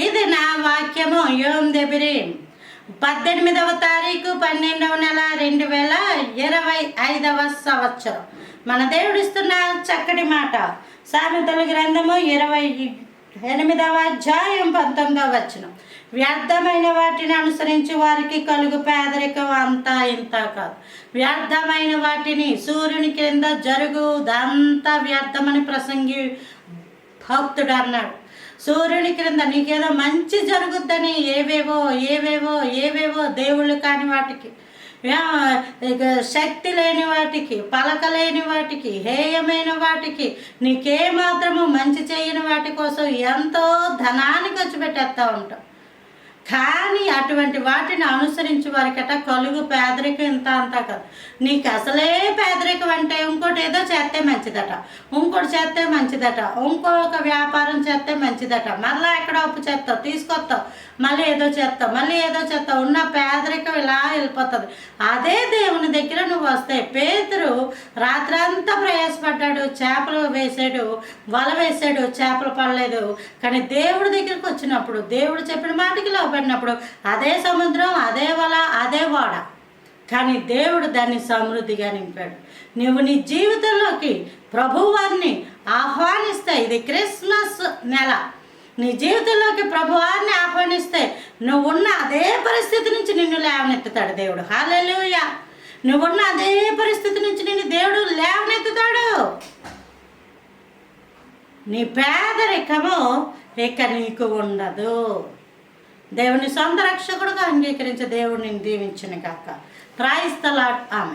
ఇది నా వాక్యము. యోమ్ దెబిరీం 18వ తారీఖు 12వ నెల 2025వ సంవత్సరం. మన దేవుడిస్తున్న చక్కటి మాట. సామెతల గ్రంథము 28వ అధ్యాయం 19వ వచనం. వ్యర్థమైన వాటిని అనుసరించి వారికి కలుగు పేదరికం అంతా ఇంత కాదు. వ్యర్థమైన వాటిని సూర్యుని కింద జరుగుదంతా వ్యర్థమని ప్రసంగి భక్తుడు అన్నాడు. సూర్యుని క్రింద నీకేదో మంచి జరుగుద్దని ఏవేవో దేవుళ్ళు కాని వాటికి, శక్తి లేని వాటికి, పలకలేని వాటికి, హేయమైన వాటికి, నీకేమాత్రము మంచి చేయని వాటి కోసం ఎంతో ధనాన్ని ఖర్చు పెట్టేస్తూ ఉంటాం. కానీ అటువంటి వాటిని అనుసరించి వారికట కలుగు పేదరికం ఇంత అంతా కాదు. నీకు అసలే పేదరికం అంటే ఇంకోటి ఏదో చేస్తే మంచిదట, ఇంకోటి చేస్తే మంచిదట, ఇంకొక వ్యాపారం చేస్తే మంచిదట, మళ్ళీ ఎక్కడో అప్పు చేస్తావు, తీసుకొస్తావు, మళ్ళీ ఏదో చేస్తావు. ఉన్న పేదరికం ఇలా వెళ్ళిపోతుంది. అదే దేవుని దగ్గర నువ్వు వస్తే, పేతురు రాత్రంతా ప్రయాసపడ్డాడు, చేపలు వేసాడు, వల వేసాడు, చేపలు పడలేదు. కానీ దేవుడి దగ్గరికి వచ్చినప్పుడు, దేవుడు చెప్పిన మాటకి లోపడినప్పుడు అదే సముద్రం, అదే వల, అదే వాడ, కానీ దేవుడు దాన్ని సమృద్ధిగా నింపాడు. నువ్వు నీ జీవితంలోకి ప్రభువారిని ఆహ్వానిస్తే, ఇది క్రిస్మస్ నెల, నీ జీవితంలోకి ప్రభువారిని ఆహ్వానిస్తే నువ్వున్న అదే పరిస్థితి నుంచి నిన్ను లేవనెత్తుతాడు దేవుడు. హల్లెలూయా. నువ్వున్న అదే పరిస్థితి నుంచి నిన్ను దేవుడు లేవనెత్తుతాడు. నీ పేదరికము ఇక నీకు ఉండదు. దేవుని సొంత రక్షకుడుగా అంగీకరించే దేవుడు నిన్ను దీవించును గాక. Praise the lord. ఆమేన్.